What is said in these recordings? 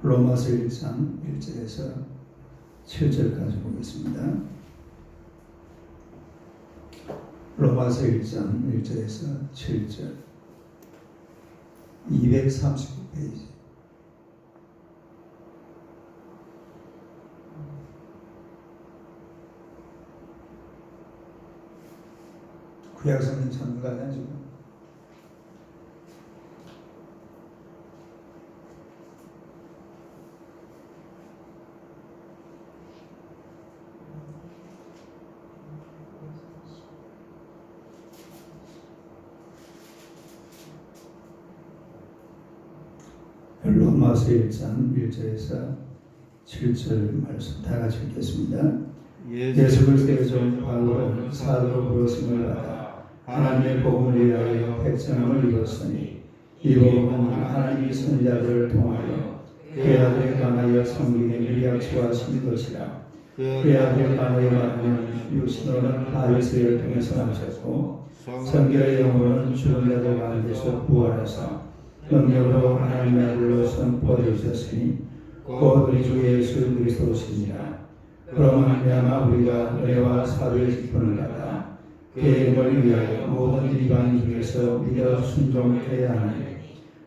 로마서 1장 1절에서 7절까지 보겠습니다. 로마서 1장 1절에서 7절 239페이지. 구약성경 전문가냐 지금? 로마서 1장 1절에서 7절 말씀 다 같이 읽겠습니다. 예수 그리스도의 종 바울은 사도로 부르심을 받아 하나님의 복음을 위하여 백성함을 입었으니 이 복음은 하나님이 선지자들을 통하여 그의 아들에 관하여 섬기는 미리 약속하신 것이라. 그의 아들에 관하여 말하면 육신으로는 바리새인을 통해서 나셨고 성결의 영으로는 죽은 자들 가운데서 부활하사 능력으로 하나님의 아들로 선포되셨으니 곧 우리 주 예수 그리스도시니라. 그로 말미암아 우리가 은혜와 사도의 직분을 받아 그의 이름을 위하여 모든 이방 중에서 믿어 순종해야 하니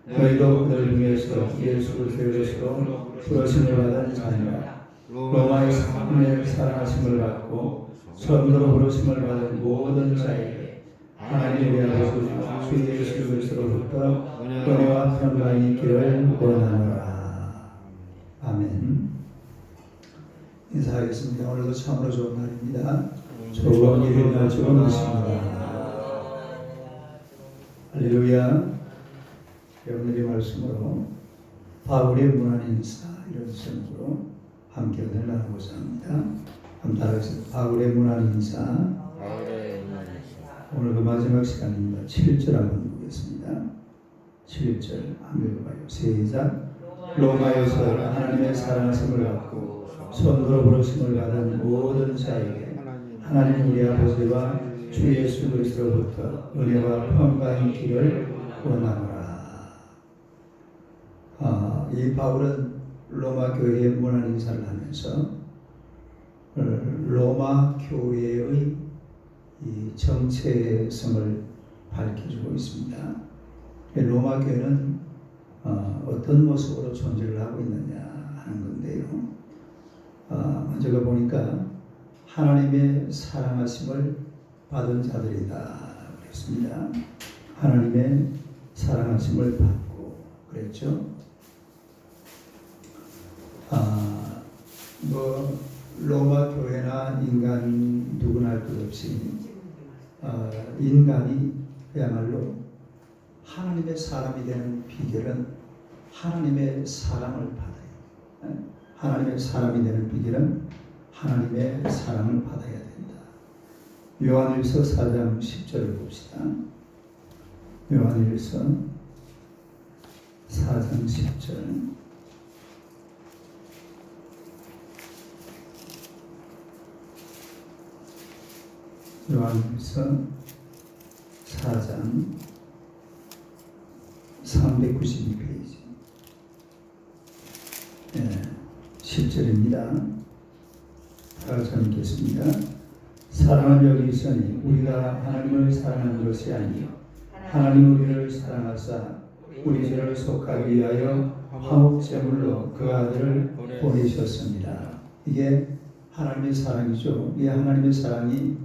너희도 그들 중에서 예수 그리스도로 부르심을 받은 자니라. 로마의 하나님의 사랑하심을 받고 선으로 부르심을 받은 모든 자에게 하나님의 아버지 주 예수 그리스도로부터 은혜와 평강이 있기를 원하노라. 아멘. 인사하겠습니다. 오늘도 참으로 좋은 날입니다. 좋은 일을 날 좋은 것입니다. 할렐루야. 오늘의 말씀으로 바울의 문안 인사 이런 제목으로 함께 은혜를 나누고자 합니다. 한번 따라해서 바울의 문안 인사. 오늘 그 마지막 시간입니다. 7절 한번 보겠습니다. 7절 한번 읽어봐요. 시작. 로마에서 하나님의 사랑하심을 받고 선으로 부르심을 받은 모든 자에게 하나님 우리 아버지와 주 예수 그리스도로부터 은혜와 평강이 있기를 원하노라. 이 바울은 로마 교회에 문안 인사를 하면서 로마 교회의 이 정체성을 밝혀주고 있습니다. 로마 교회는 어떤 모습으로 존재를 하고 있느냐 하는 건데요. 먼저 보니까 하나님의 사랑하심을 받은 자들이다 그랬습니다. 하나님의 사랑하심을 받고 그랬죠. 로마 교회나 인간 누구나 할 것 없이 인간이 그야말로 하나님의 사람이 되는 비결은 하나님의 사랑을 받아요. 하나님의 사람이 되는 비결은 하나님의 사랑을 받아야 된다. 요한일서 4장 10절을 봅시다. 요한일서 4장 10절. 요한일서 4장 392페이지 10절입니다. 다 같이 읽겠습니다. 사랑은 여기 있으니 우리가 하나님을 사랑하는 것이 아니요 하나님 우리를 사랑하사 우리 죄를 속하기 위하여 화목제물로 그 아들을 보내셨습니다. 이게 하나님의 사랑이죠. 이 하나님의 사랑이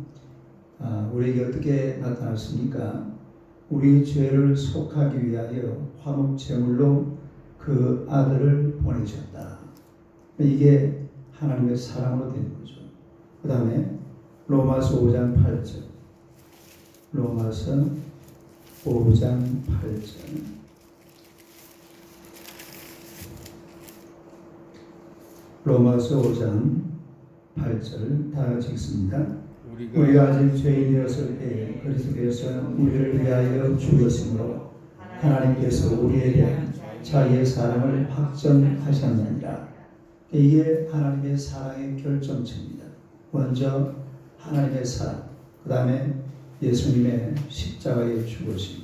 우리에게 어떻게 나타났습니까? 우리 죄를 속하기 위하여 화목제물로 그 아들을 보내셨다. 이게 하나님의 사랑으로 된 거죠. 그 다음에 로마서 5장 8절. 로마서 5장 8절. 로마서 5장 8절 다 같이 읽습니다. 우리가 아직 죄인이었을 때 그리스도께서 우리를 위하여 죽으심으로 하나님께서 우리에 대한 자기의 사랑을 확정하셨느니라. 이게 하나님의 사랑의 결정체입니다. 먼저 하나님의 사랑, 그 다음에 예수님의 십자가의 죽으심.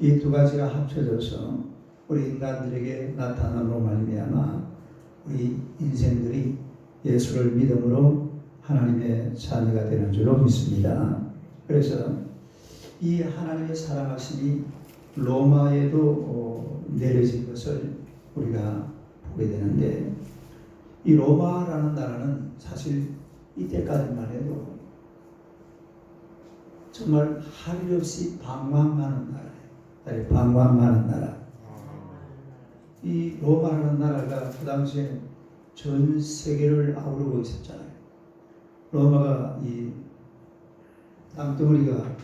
이 두 가지가 합쳐져서 우리 인간들에게 나타남으로 말미암아 우리 인생들이 예수를 믿음으로 하나님의 자녀가 되는 줄로 믿습니다. 그래서 이 하나님의 사랑하심이 로마에도 내려진 것을 우리가 보게 되는데, 이 로마라는 나라는 사실 이때까지만 해도 정말 할 일 없이 방황하는 나라예요. 방황하는 나라. 이 로마라는 나라가 그 당시에 전 세계를 아우르고 있었잖아요. 로마가 이 땅덩어리가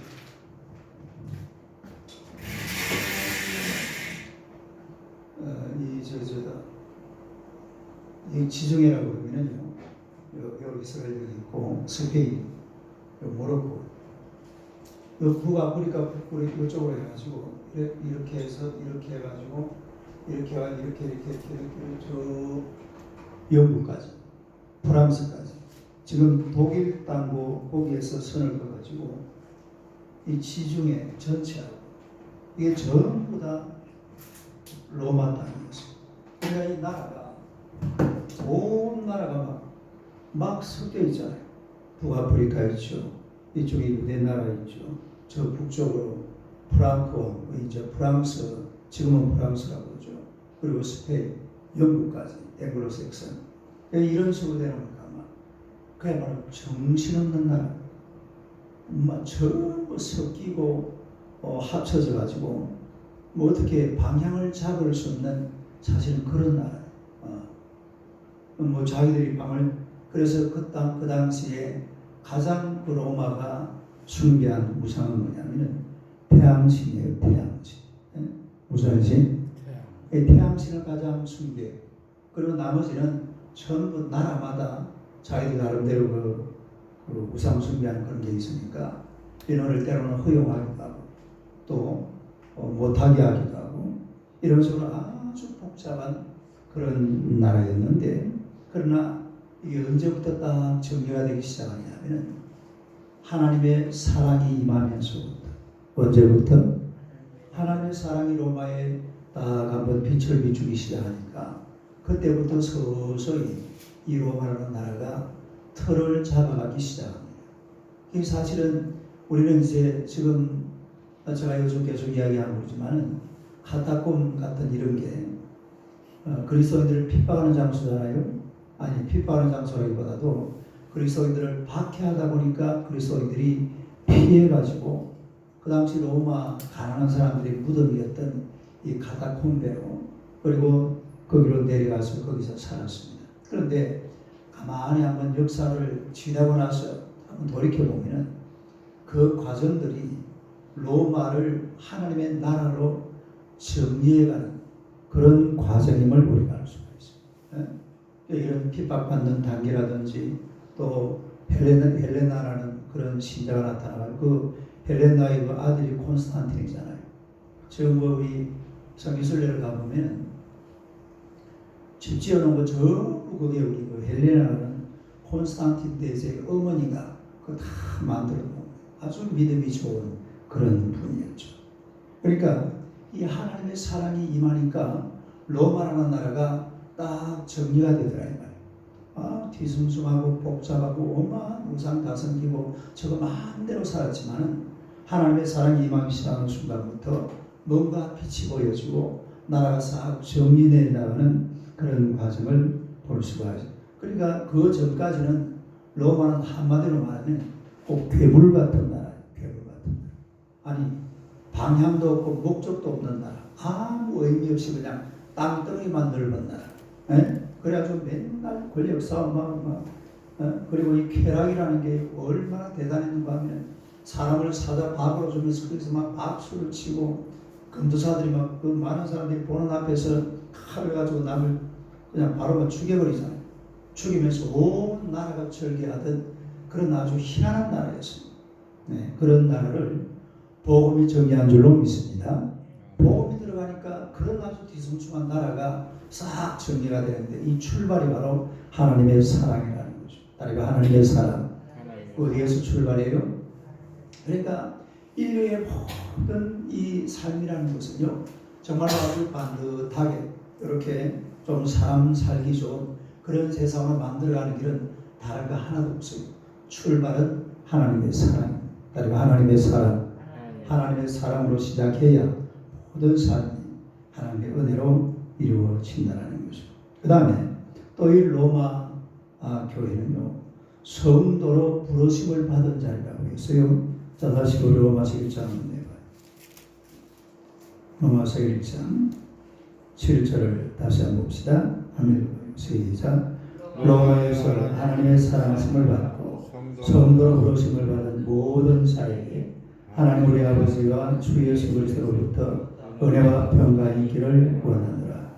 이 지중해라고 그러면요, 여기 이스라엘이 있고 스페인, 모로코, 북아프리카 북부를 이쪽으로 해가지고 이렇게 해서 이렇게 해가지고 이렇게 저 영국까지, 프랑스까지, 지금 독일 땅도 거기에서 선을 그어가지고 이 지중해 전체하고 이게 전부 다 로마 땅이었어요. 그러니까 이 나라가 온 나라가 막 섞여 있잖아요. 북아프리카 있죠. 이쪽에 유대 나라 있죠. 저 북쪽으로 프랑크, 이제 프랑스, 지금은 프랑스라고 그러죠. 그리고 스페인, 영국까지, 앵글로색슨. 이런 식으로 되는 거니까 그야말로 정신없는 나라. 전부 섞이고 합쳐져 가지고 뭐 어떻게 방향을 잡을 수 없는 사실은 그런 나라예요. 뭐 자기들이 그래서 그 당시에 가장 그 로마가 숭배한 우상은 뭐냐면 태양신이에요. 태양신. 무슨 신? 태양신을 가장 숭배. 그리고 나머지는 전부 나라마다 자기들 나름대로 그 우상 숭배하는 그런 게 있으니까 인원을 때로는 허용하기도 하고 또 못하게 하기도 하고 이런 식으로 아주 복잡한 그런 나라였는데, 그러나 이게 언제부터 딱 정리가 되기 시작하냐면 하나님의 사랑이 임하면서부터. 언제부터? 하나님의 사랑이 로마에 딱 한번 빛을 비추기 시작하니까 그때부터 서서히 이 로마라는 나라가 틀을 잡아가기 시작합니다. 이 사실은 우리는 이제 지금 제가 요즘 계속 이야기하고 있지만은 카타콤 같은 이런 게 그리스도인들을 핍박하는 장소잖아요. 아니, 핍박하는 장소라기보다도 그리스도인들을 박해하다 보니까 그리스도인들이 피해가지고 그 당시 로마 가난한 사람들의 무덤이었던 이 카타콤베로, 그리고 거기로 내려가서 거기서 살았습니다. 그런데 가만히 한번 역사를 지나고 나서 한번 돌이켜보면 그 과정들이 로마를 하나님의 나라로 정리해가는 그런 과정임을 우리가 알 수가 있습니다. 이런 핍박받는 단계라든지 또 헬레나라는 그런 신자가 나타나고 그 헬레나의 그 아들이 콘스탄틴이잖아요. 지금 우리 성기순례를 가보면 집 지어놓은 거 전부 그게 우리 그 헬레나라는 콘스탄틴 대제의 어머니가 그거 다 만들어 놓은 아주 믿음이 좋은 그런 분이었죠. 그러니까 이 하나님의 사랑이 임하니까 로마라는 나라가 딱 정리가 되더라 이 말이에요. 뒤숭숭하고 복잡하고 어마한 우상 다 섬기고 저거 마음대로 살았지만은 하나님의 사랑이 임하기 시작하는 순간부터 뭔가 빛이 보여지고 나라가 싹 정리되어 나가는 그런 과정을 볼 수가 있어요. 그러니까 그 전까지는 로마는 한마디로 말하면 꼭 괴물 같은 나라예요. 괴물 같은 나라. 아니, 방향도 없고 목적도 없는 나라. 아무 의미 없이 그냥 땅덩이만 넓은 나라. 그래가지고 맨날 권력 싸움하고 그리고 이 쾌락이라는 게 얼마나 대단했는가 하면 사람을 사다 밥으로 주면서 거기서 막 박수를 치고 검도사들이 막 그 많은 사람들이 보는 앞에서 칼을 가지고 남을 그냥 바로 죽여버리잖아요. 죽이면서 온 나라가 절개하던 그런 아주 희한한 나라였습니다. 그런 나라를 복음이 정리한 줄로 믿습니다. 복음이 들어가니까 그런 아주 뒤숭숭한 나라가 싹 정리가 되는데 이 출발이 바로 하나님의 사랑이라는 거죠. 다리가 하나님의 사랑. 어디에서 출발해요? 그러니까 인류의 모든 이 삶이라는 것은요, 정말 아주 반듯하게 이렇게 좀 사람 살기 좋은 그런 세상을 만들어가는 길은 다른 거 하나도 없어요. 출발은 하나님의 사랑, 그리고 하나님의 사랑, 하나님의 사랑으로 시작해야 모든 삶이 하나님의 은혜로 이루어진다는 거죠. 그 다음에 또 이 로마 교회는요, 성도로 부르심을 받은 자리라고 했어요. 자, 다시 우리 로마서 1장을 내봐요. 로마서 1장 7절을 다시 한번 봅시다. 아멘. 시작. 로마에서 하나님의 사랑하심을 받고 성도로 부르심을 받은 모든 자에게 하나님 우리 아버지와 주 예수 그리스도로부터 은혜와 평강이 있기를 원하노라.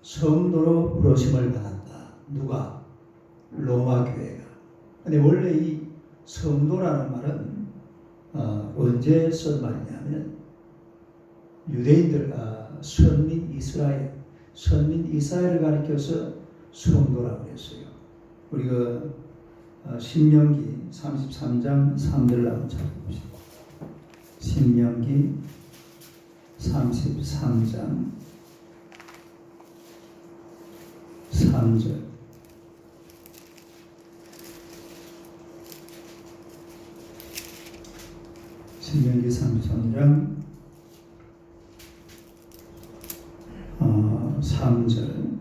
성도로 부르심을 받았다. 누가? 로마 교회가. 근데 원래 이 성도라는 말은 언제 쓴 말이냐면 유대인들, 선민 이스라엘을 가리켜서 성도라고 했어요. 우리가 신명기 33장 3절을 한번 찾아봅시다. 신명기 33장 3절. 신명기 33장 3절.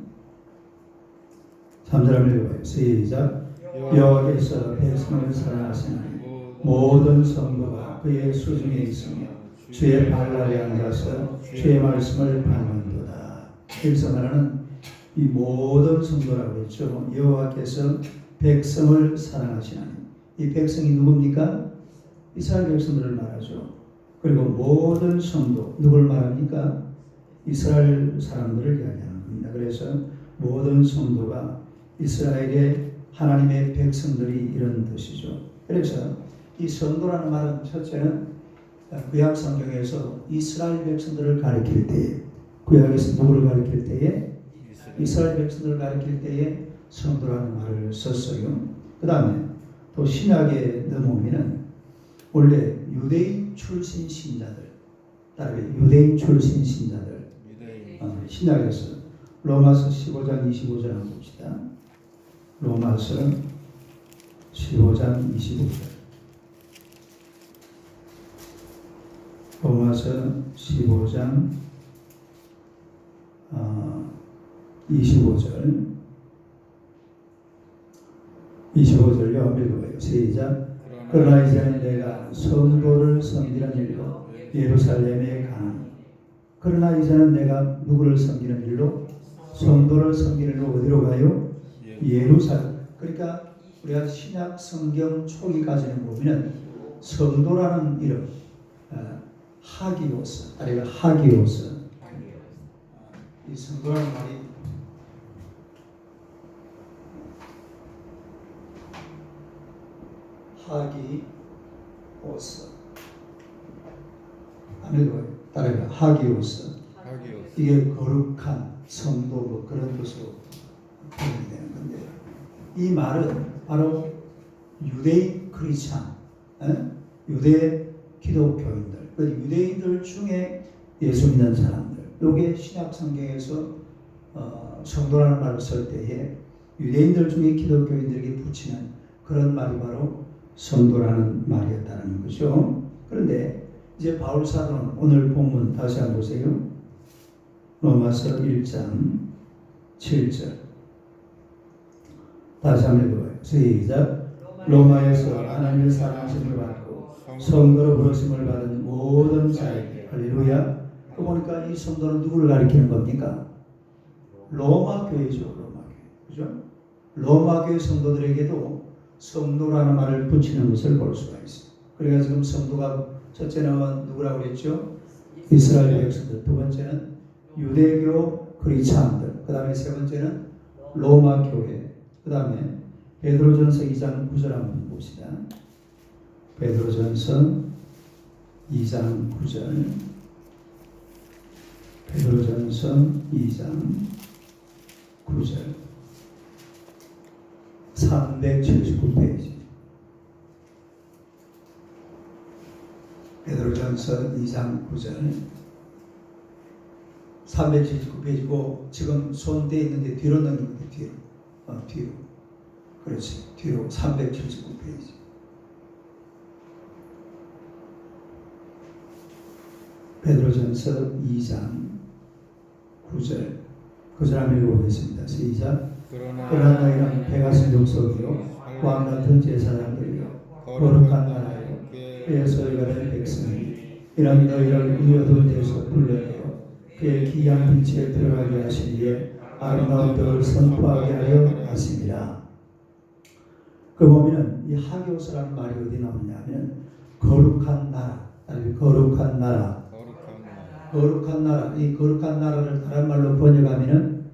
3절 한번 읽어봐요. 시작. 여호와께서 백성을 사랑하시나니 모든 성도가 그의 수중에 있으며 주의 발날에 앉아서 주의 말씀을 받는도다. 여기서 말하는 이 모든 성도라고 했죠. 여호와께서 백성을 사랑하시나니, 이 백성이 누굽니까? 이스라엘 백성들을 말하죠. 그리고 모든 성도, 누굴 말합니까? 이스라엘 사람들을 이야기하는 겁니다. 그래서 모든 성도가 이스라엘의 하나님의 백성들이 이런 뜻이죠. 그래서 이 성도라는 말은 첫째는 구약 성경에서 이스라엘 백성들을 가리킬 때에, 구약에서 누구를 가리킬 때에? 이스라엘 백성들을 가리킬 때에 성도라는 말을 썼어요. 그 다음에 또 신약에 넘어오면 원래 유대인 출신 신자들, 다음에 유대인 출신 신자들, 신약에서 로마서 15장 25절 한번 봅시다. 로마서 15장 25절. 로마서 15장 25절. 25절요. 한번 읽어봐요. 시작. 그러나 이제는 내가 성도를 섬기는 일로 예루살렘에 가니. 그러나 이제는 내가 누구를 섬기는 일로? 성도를 섬기는 일로 어디로 가요? 예루살렘. 그러니까 우리가 신약 성경 초기까지는 보면 성도라는 이름, 하기오스, 아니면 하기오스. 이 성도라는 말이 하기오스. 아니면 다른 하기오스. 이게 거룩한 성도 뭐 그런 뜻으로 표현되는 건데, 이 말은 바로 유대인 크리스찬, 유대 기독교인들, 유대인들 중에 예수 믿는 사람들, 요게 신약 성경에서 성도라는 말을 쓸 때에 유대인들 중에 기독교인들에게 붙이는 그런 말이 바로 성도라는 말이었다는 거죠. 그런데 이제 바울 사도는 오늘 본문 다시 한번 보세요. 로마서 1장 7절. 다시 한번 읽어봐요. 시작. 로마에서 하나님의 사랑하심을 받고 성도로 부르심을 받은 모든 자에게. 할렐루야. 그 보니까 이 성도는 누구를 가리키는 겁니까? 로마 교회죠. 로마 교회. 그죠? 로마 교회 성도들에게도 성도라는 말을 붙이는 것을 볼 수가 있어요. 그러니까 지금 성도가 첫째는 누구라고 그랬죠? 이스라엘 백성들. 두 번째는 유대교 크리스찬들. 그 다음에 세 번째는 로마 교회. 그 다음에 베드로전서 2장 9절 한번 봅시다. 베드로전서 2장 9절. 베드로전서 2장 9절. 379페이지. 베드로전서 2장 9절. 379페이지고 지금 손대 있는데 뒤로 넘기면 돼. 뒤로. 뒤로. 그렇지. 뒤로 379페이지. 베드로전서 2장 9절. 그 사람 읽어보겠습니다. 시작. 그러나 너희는 배가신 족속이요 왕 같은 제사장들이요 거룩한 나라요 그의 소유가 된 백성이 이런 너희를 이 어두운 데서 불러내어 그의 기이한 빛에 들어가게 하시기에 아름다운 덕을 선포하게 하려 하십니다. 그 보면은 이 하교서라는 말이 어디 나오냐면 거룩한 나라, 거룩한 나라. 거룩한 나라, 이 거룩한 나라를 다른 말로 번역하면은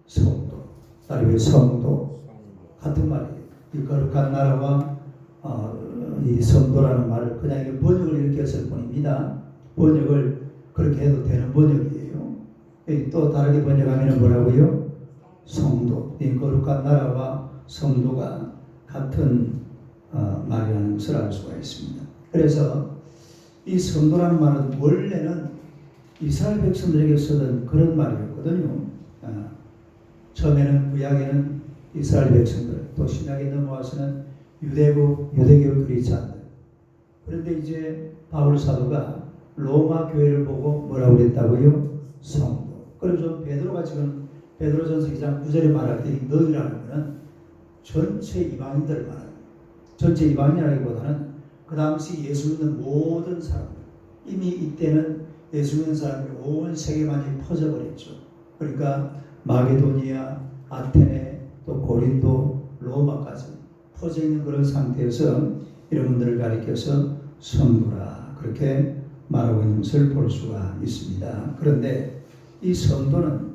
성도, 다른 성도 같은 말이에요. 이 거룩한 나라와 이 성도라는 말을 그냥 번역을 이렇게 했을 뿐입니다. 번역을 그렇게 해도 되는 번역이에요. 또 다르게 번역하면은 뭐라고요? 성도, 이 거룩한 나라와 성도가 같은 말이라는 것을 알 수가 있습니다. 그래서 이 성도라는 말은 원래는 이스라엘 백성들에게 쓰던 그런 말이었거든요. 처음에는 구약에는 이스라엘 백성들, 또 신약에 넘어와서는 유대교 그리스도인들. 그런데 이제 바울 사도가 로마 교회를 보고 뭐라고 그랬다고요? 성도. 그래서 베드로가 지금 베드로전서 2장 9절에 말할 때 너희라는 것은 전체 이방인들 말합니다. 전체 이방인이라기보다는 그 당시 예수 믿는 모든 사람들, 이미 이때는 예수 믿는 사람이 온 세계만이 퍼져버렸죠. 그러니까 마게도니아, 아테네, 또 고린도, 로마까지 퍼져있는 그런 상태에서 이런 분들을 가리켜서 성도라 그렇게 말하고 있는 것을 볼 수가 있습니다. 그런데 이 성도는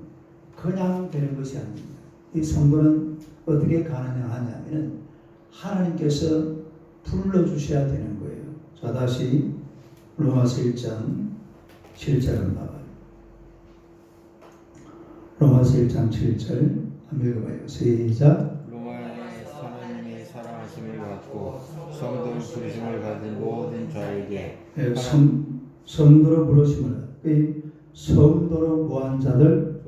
그냥 되는 것이 아닙니다. 이 성도는 어떻게 가능하냐면 하나님께서 불러주셔야 되는 거예요. 자, 다시 로마서 1장 7절을 봐봐요. 로마서 1장 7절 한번 읽어봐요. 시작. 로마에 하나님이 사랑하심을 받고 성도로 부르심을 받은 모든 자에게 성도로 부르심을 성도로 모한 자들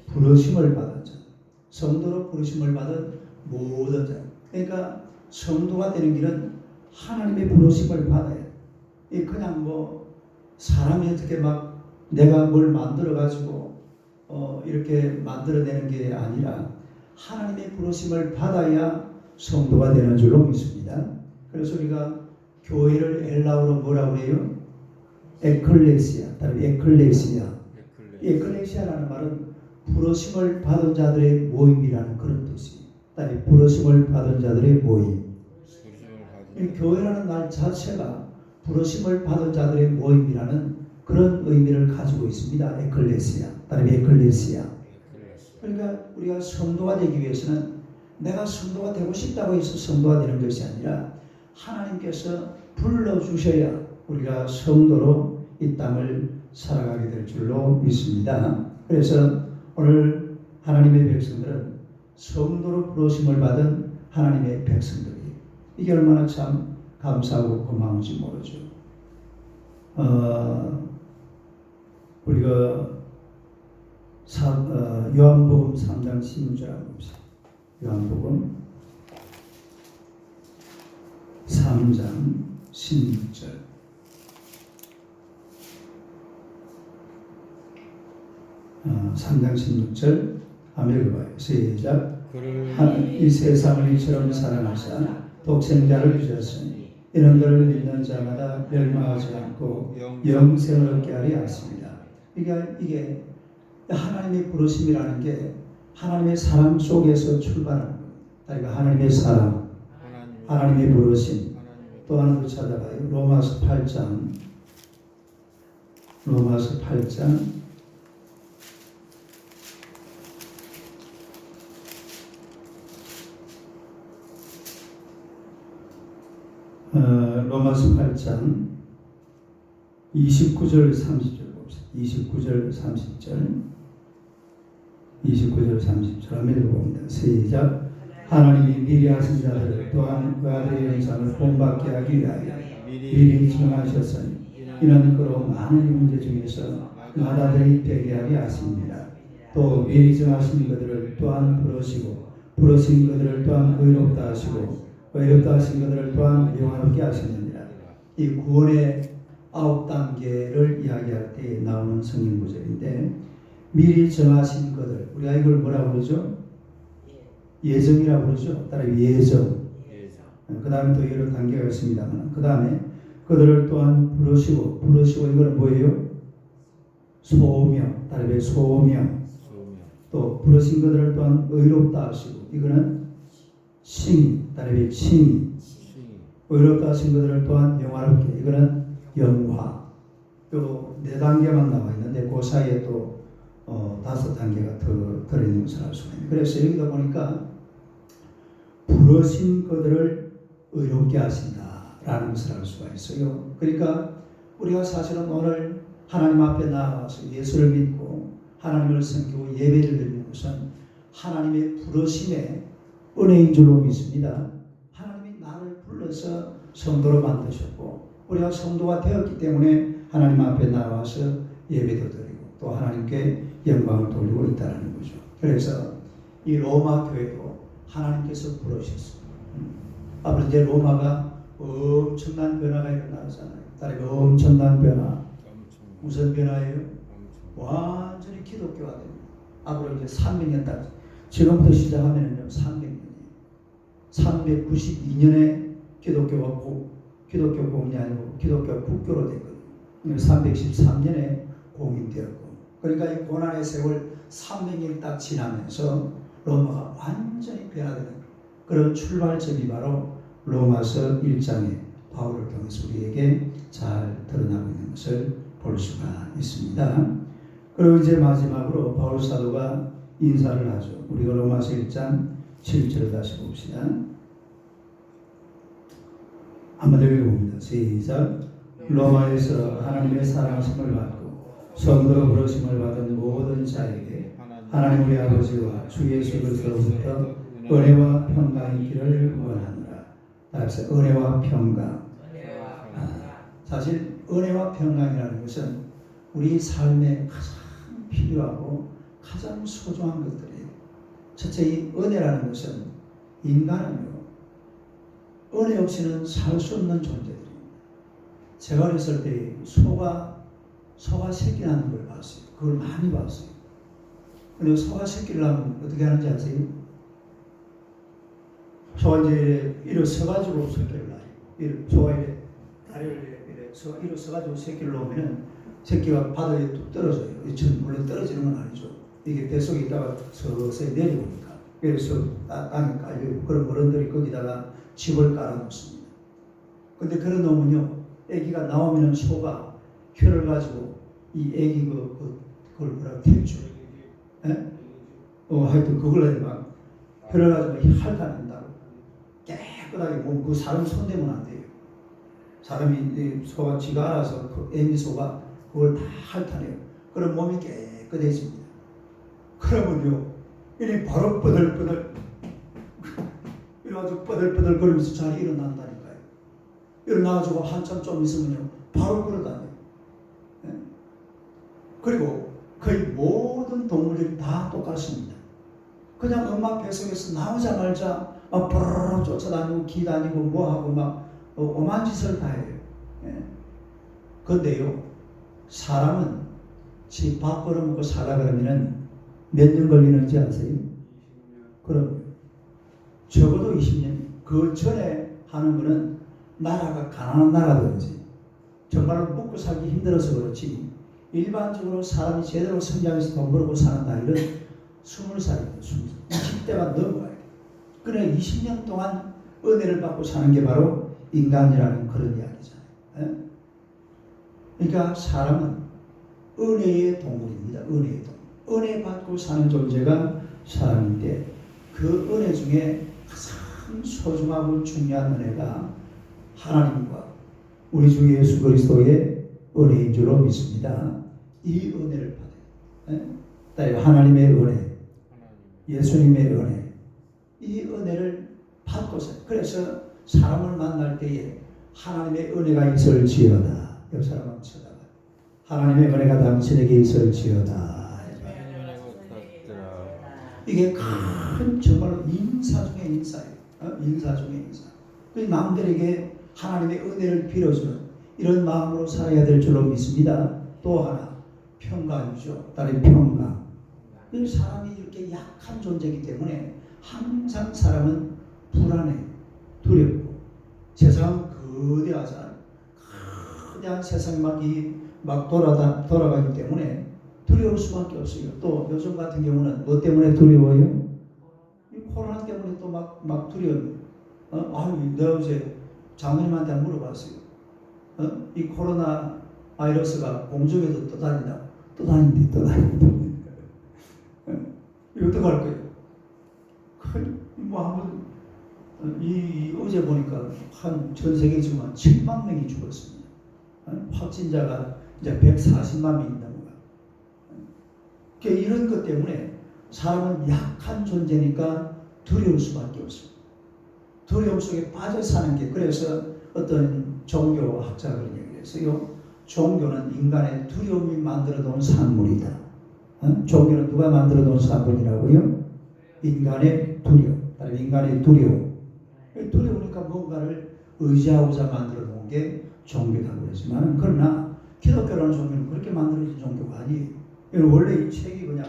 부르심을 받은 자, 성도로 부르심을 받은 모든 자. 그러니까 성도가 되는 길은 하나님의 부르심을 받아야 돼. 그냥 뭐 사람이 어떻게 막 내가 뭘 만들어 가지고 이렇게 만들어내는 게 아니라 하나님의 부르심을 받아야 성도가 되는 줄로 믿습니다. 그래서 우리가 교회를 엘라어로 뭐라고 해요? 에클레시아, 다른 에클레시아. 에클레시아라는 말은 부르심을 받은 자들의 모임이라는 그런 뜻이에요. 다른 부르심을 받은 자들의 모임. 이 교회라는 말 자체가 부르심을 받은 자들의 모임이라는 그런 의미를 가지고 있습니다. 에클레시아, 다른 에클레시아. 그러니까 우리가 성도가 되기 위해서는 내가 성도가 되고 싶다고 해서 성도가 되는 것이 아니라 하나님께서 불러주셔야 우리가 성도로 이 땅을 살아가게 될 줄로 믿습니다. 그래서 오늘 하나님의 백성들은 성도로 부르심을 받은 하나님의 백성들이에요. 이게 얼마나 참 감사하고 고마운지 모르죠. 우리가 요한복음 3장 16절 한번 봅시다. 요한복음 3장 16절. 어, 3장 16절 한번 읽어봐요. 시작. 이 세상을 이처럼 사랑하사 독생자를 주셨으니 이런 것을 믿는 자마다 멸망하지 않고 영생을 얻게 하려 하십니다. 이게 하나님의 부르심이라는 게 하나님의 사랑 속에서 출발하는 거예요. 그러니까 하나님의 사랑, 하나님의 부르심. 또 하나 더 찾아봐요. 로마서 8장 29절 30절 봅시다. 29절 30절 한번 읽어봅니다. 시작. 하나님이 미리 하신 자들을 또한 그 아들의 영상을 본받게 하기 위하여 미리 정하셨으니 이는 그로 많은 형제 중에서 나다들이 되게 하게 하십니다. 또 미리 정하신 것들을 또한 부르시고 부르신 것들을 또한 의롭다 하시고 의롭다 하신 것들을 또한 영화롭게 하시느니라. 이 구원의 9단계를 이야기할 때 나오는 성경 구절인데, 미리 정하신 것들, 우리가 이걸 뭐라고 그러죠? 예정이라고 그러죠. 따라 예정. 그 다음에 또 여러 단계가 있습니다만, 그 다음에 그들을 또한 부르시고 이거는 뭐예요? 소명. 따라 소명. 또 부르신 것들을 또한 의롭다 하시고, 이거는 칭의. 따라 칭의. 의롭다 하신 것들을 또한 영화롭게, 이거는 영화. 요 4단계만 나와 있는데 그 사이에 또 5단계가 더 들어있는 것을 알 수가 있습니다. 그래서 여기다 보니까 부르신 것들을 의롭게 하신다라는 것을 알 수가 있어요. 그러니까 우리가 사실은 오늘 하나님 앞에 나와서 예수를 믿고 하나님을 섬기고 예배를 드리는 것은 하나님의 부르심의 은혜인 줄로 믿습니다. 하나님이 나를 불러서 성도로 만드셨고 우리가 성도가 되었기 때문에 하나님 앞에 나와서 예배도 드리고 또 하나님께 영광을 돌리고 있다는 거죠. 그래서 이 로마 교회도 하나님께서 부르셨습니다. 앞으로 이제 로마가 엄청난 변화가 일어나잖아요. 따라서 엄청난 변화. 무슨 변화예요? 완전히 기독교가 됩니다. 앞으로 이제 300년 딱 지금부터 시작하면요 300년이에요. 392년에 기독교 공인이 아니고 기독교 국교로 됐거든요. 313년에 공인되었고, 그러니까 이 고난의 세월 300년 딱 지나면서 로마가 완전히 변화되는 그런 출발점이 바로 로마서 1장에 바울을 통해서 우리에게 잘 드러나고 있는 것을 볼 수가 있습니다. 그리고 이제 마지막으로 바울 사도가 인사를 하죠. 우리가 로마서 1장 7절을 다시 봅시다. 한번 더 읽어봅니다. 시작. 로마에서 하나님의 사랑하심을 받고 성도로 부르심을 받은 모든 자에게 하나님 우리 아버지와 주 예수 그리스도로부터 은혜와 평강이 있기를 원하노라. 다시 은혜와 평강. 사실 은혜와 평강이라는 것은 우리 삶에 가장 필요하고 가장 소중한 것들이에요. 첫째, 이 은혜라는 것은 인간은요 은혜 없이는 살 수 없는 존재들입니다. 제가 어렸을 때 소가 새끼 낳는 걸 봤어요. 그걸 많이 봤어요. 근데 소가 새끼를 낳으면 어떻게 하는지 아세요? 소가 이제 일어서가지고 새끼를 낳아요. 소가 이래 다리를 일어서가지고 새끼를 놓으면 새끼가 바닥에 뚝 떨어져요. 물론 떨어지는 건 아니죠. 이게 뱃속에 있다가 서서히 내려오니까. 그래서 땅에 깔려있고 그런 어른들이 거기다가 집을 깔아놓습니다. 근데 그래 놓으면요, 아기가 나오면 소가 혀를 가지고 이 아기 그걸 뭐라고 태우죠? 하여튼 그걸 막 혀를 가지고 핥아낸다고. 깨끗하게 그 사람 손 대면 안 돼요. 사람이 소가 지가 알아서 그 애미 소가 그걸 다 핥아내요. 그럼 몸이 깨끗해집니다. 그러면요, 이니 바로 뻐들뻐들 이래가지고 뻐들뻐들 거리면서 잘 일어난다니까요. 일어나가지고 한참 좀 있으면요 바로 걸어다녀요. 그리고 거의 모든 동물들이 다 똑같습니다. 그냥 엄마 뱃속에서 나오자마자 막 부르르 쫓아다니고 기다니고 뭐하고 막 오만 짓을 다 해요. 그런데요 사람은 집 밥 벌어먹고 살아 그러면은 몇 년 걸리는지 아세요? 그럼 적어도 20년. 그 전에 하는 거는 나라가 가난한 나라든지 정말로 먹고 살기 힘들어서 그렇지 일반적으로 사람이 제대로 성장해서 돈 벌고 사는 나이는 20살입니다. 20대가 넘어가야 돼요. 그래 20년 동안 은혜를 받고 사는 게 바로 인간이라는 그런 이야기잖아요. 그러니까 사람은 은혜의 동물입니다. 은혜의 동물. 은혜 받고 사는 존재가 사람인데 그 은혜 중에 가장 소중하고 중요한 은혜가 하나님과 우리 주 예수 그리스도의 은혜인 줄로 믿습니다. 이 은혜를 받아요. 하나님의 은혜, 예수님의 은혜, 이 은혜를 받고서 그래서 사람을 만날 때에 하나님의 은혜가 있을지어다. 옆 사람 한번 쳐다봐. 하나님의 은혜가 당신에게 있을지어다. 이게 큰 정말로 인사 중에 인사예요. 인사 중에 인사. 그 남들에게 하나님의 은혜를 빌어주는 이런 마음으로 살아야 될 줄로 믿습니다. 또 하나 평강이죠. 다른 평강. 그 사람이 이렇게 약한 존재이기 때문에 항상 사람은 불안해, 두렵고 세상 거대하잖아요. 거대한 세상이 막 돌아가기 때문에 두려울 수밖에 없어요. 또 요즘 같은 경우는 뭐 때문에 두려워요? 이 코로나 때문에 또 막 두려워요. 내가 어제 장모님한테 물어봤어요. 이 코로나 바이러스가 공중에도 떠다닌다. 또 다닌대. 이거 어떡할 거예요? 한번 어제 보니까 전 세계 지금 한 7만 명이 죽었습니다. 확진자가 이제 140만 명이다. 이런 것 때문에 사람은 약한 존재니까 두려울 수밖에 없습니다. 두려움 속에 빠져 사는 게 그래서 어떤 종교학자가 그런 얘기를 했어요. 종교는 인간의 두려움이 만들어 놓은 산물이다. 종교는 누가 만들어 놓은 산물이라고요? 인간의 두려움. 인간의 두려움. 두려우니까 뭔가를 의지하고자 만들어 놓은 게 종교라고 그러지만 그러나 기독교라는 종교는 그렇게 만들어진 종교가 아니에요. 원래 이 책이 그냥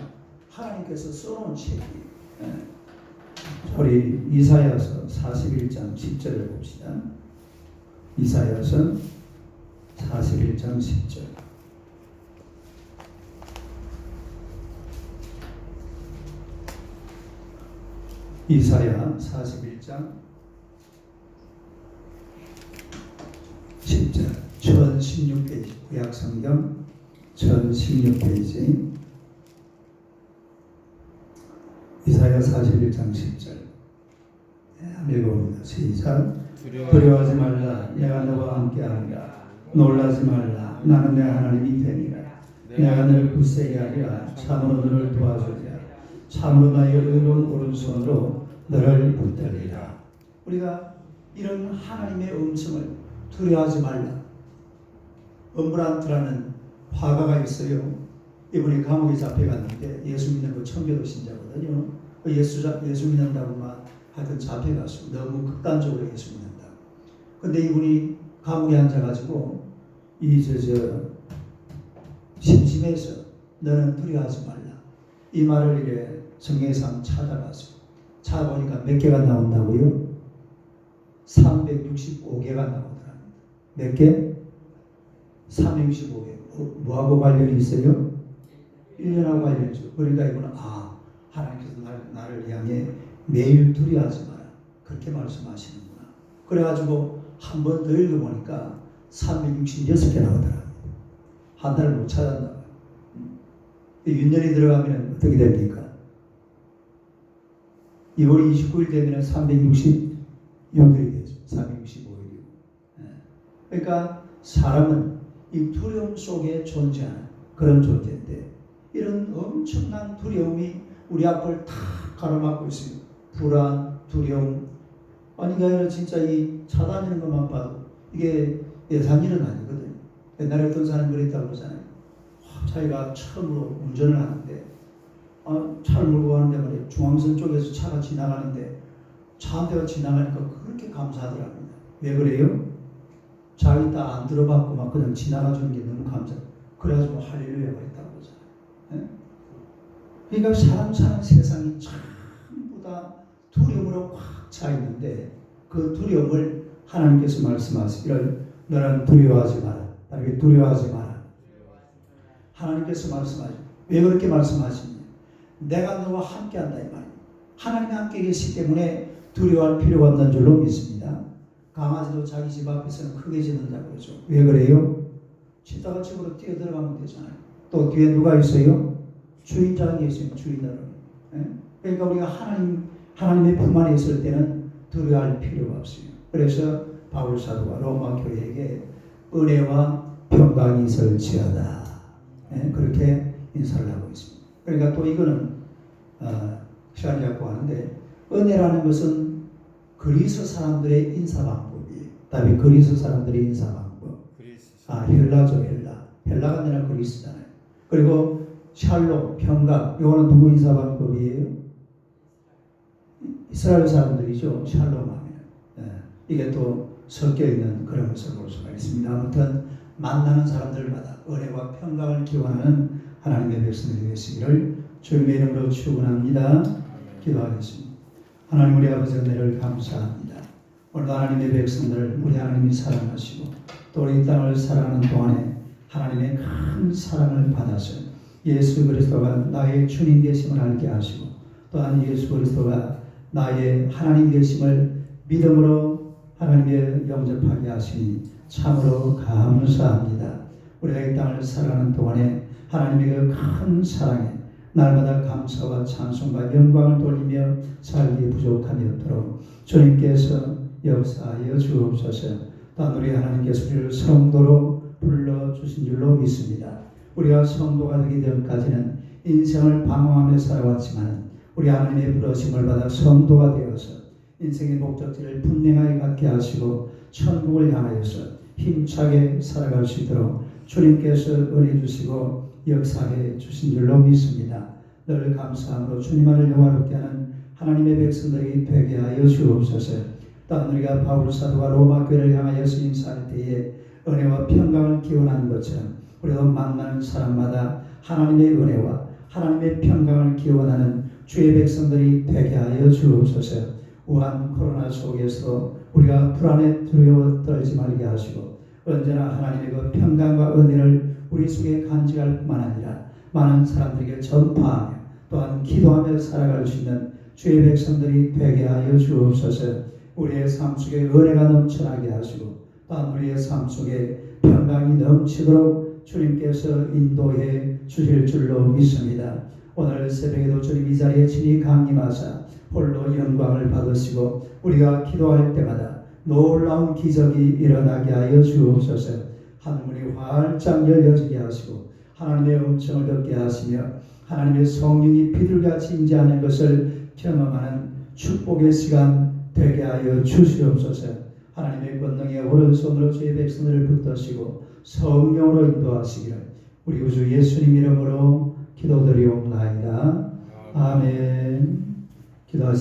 하나님께서 써놓은 책이에요. 우리 이사야서 41장 10절을 봅시다. 이사야서 41장 10절. 이사야 41장 10절. 1016페이지 구약성경 1016페이지 이사야 41장 10절. 읽어봅니다. 시작. 두려워하지 말라. 내가 너와 함께하리라. 놀라지 말라. 나는 내 하나님이 되니라. 내가 너를 굳세게 하리라. 참으로 너를 도와주리라. 참으로 나의 의로운 오른손으로 너를 붙들리라. 우리가 이런 하나님의 음성을 두려워하지 말라. 엄브란트라는 화가가 있어요. 이분이 감옥에 잡혀갔는데 예수 믿는 거 청교도 신자거든요. 예수 믿는다고만 하여튼 잡혀갔어요. 너무 극단적으로 예수 믿는다. 근데 이분이 감옥에 앉아가지고 심심해서 너는 두려워하지 말라. 이 말을 이래 성경에서 찾아봤어요. 찾아보니까 몇 개가 나온다고요? 365개가 나오더랍니다. 몇 개? 365개. 뭐하고 관련이 있어요? 1년하고 관련이죠. 그러니까 이분은 하나님께서 나를 향해 매일 두려워하지 마라. 그렇게 말씀하시는구나. 그래가지고 한 번 더 읽어보니까 366개 나오더라. 한 달을 못 찾았나 봐요. 윤년이 들어가면 어떻게 됩니까? 2월 29일 되면 366일이 되죠. 365일이고. 그러니까 사람은 이 두려움 속에 존재하는 그런 존재인데 이런 엄청난 두려움이 우리 앞을 다 가로막고 있어요. 불안, 두려움. 그게 아니라 진짜 이 차 다니는 것만 봐도 이게 예산 일은 아니거든요. 옛날에 어떤 사람이 그랬다고 그러잖아요. 자기가 처음으로 운전을 하는데 차를 몰고 가는데 말이에요. 중앙선 쪽에서 차가 지나가는데 차 한 대가 지나가니까 그렇게 감사하더랍니다. 왜 그래요? 자기 다 안 들어봤고 막 그냥 지나가주는 게 너무 감사. 그래가지고 할렐루야 그랬다고 그러잖아요. 그러니까 사람 사는 세상이 전부 다 두려움으로 꽉 차 있는데 그 두려움을 하나님께서 말씀하시기를 너는 두려워하지 마라. 다르게 두려워하지 마라. 하나님께서 말씀하시죠. 왜 그렇게 말씀하시냐? 내가 너와 함께한다 이 말이에요. 하나님이 함께 계시기 때문에 두려워할 필요가 없는 줄로 믿습니다. 강아지도 자기 집 앞에서는 크게 짖는다고 그러죠. 왜 그래요? 짖다가 집으로 뛰어 들어가면 되잖아요. 또 뒤에 누가 있어요? 주인장이 있으면 주인으로. 그러니까 우리가 하나님의 품 안에 있을 때는 두려워할 필요가 없어요. 그래서 바울 사도가 로마 교회에게 은혜와 평강이 있을지어다. 그렇게 인사를 하고 있습니다. 그러니까 또 이거는 시간이 갖고 하는데 은혜라는 것은 그리스 사람들의 인사 방법이에요. 다음에 그리스 사람들의 인사 방법. 헬라죠, 헬라. 헬라가 아니라 그리스잖아요. 그리고 샬롬, 평강, 이거는 누구 인사 방법이에요? 이스라엘 사람들이죠. 샬롬 하면. 이게 또 섞여 있는 그런 것을 볼 수가 있습니다. 아무튼 만나는 사람들마다 은혜와 평강을 기원하는 하나님의 백성들이 되시기를 주님의 이름으로 축원합니다. 기도하겠습니다. 하나님 우리 아버지 은혜를 감사합니다. 오늘 하나님의 백성들을 우리 하나님이 사랑하시고 또 우리 이 땅을 살아가는 동안에 하나님의 큰 사랑을 받아서 예수 그리스도가 나의 주님 되심을 알게 하시고 또한 예수 그리스도가 나의 하나님 되심을 믿음으로 하나님의 영접하게 하시니 참으로 감사합니다. 우리가 이 땅을 살아가는 동안에 하나님의 그 큰 사랑에 날마다 감사와 찬송과 영광을 돌리며 살기 부족함이 없도록 주님께서 역사하여 주옵소서. 또한 우리 하나님께서 우리를 성도로 불러주신 줄로 믿습니다. 우리가 성도가 되기 전까지는 인생을 방황하며 살아왔지만 우리 하나님의 부르심을 받아 성도가 되어서 인생의 목적지를 분명하게 갖게 하시고 천국을 향하여서 힘차게 살아갈 수 있도록 주님께서 은혜 주시고 역사해 주신 줄로 믿습니다. 늘 감사함으로 주님만을 영화롭게 하는 하나님의 백성들이 되게 하여 주옵소서. 또한 우리가 바울 사도가 로마 교회를 향하여서 인사할 때에 은혜와 평강을 기원하는 것처럼 우리가 만나는 사람마다 하나님의 은혜와 하나님의 평강을 기원하는 주의 백성들이 되게 하여 주옵소서. 우한 코로나 속에서 우리가 불안에 두려워 떨지 말게 하시고 언제나 하나님의 그 평강과 은혜를 우리 속에 간직할 뿐만 아니라 많은 사람들에게 전파하며 또한 기도하며 살아갈 수 있는 주의 백성들이 되게 하여 주옵소서. 우리의 삶 속에 은혜가 넘쳐나게 하시고 또한 우리의 삶 속에 평강이 넘치도록 주님께서 인도해 주실 줄로 믿습니다. 오늘 새벽에도 주님 이 자리에 친히 강림하사 홀로 영광을 받으시고 우리가 기도할 때마다 놀라운 기적이 일어나게 하여 주옵소서. 하늘문이 활짝 열려지게 하시고 하나님의 음성을 듣게 하시며 하나님의 성령이 비둘기같이 임재하는 것을 경험하는 축복의 시간 되게 하여 주시옵소서. 하나님의 권능의 오른손으로 주의 백성들을 붙드시고 성령으로 인도하시기를 우리 구주 예수님 이름으로 기도드리옵나이다. 아멘. 기도하시겠습니다.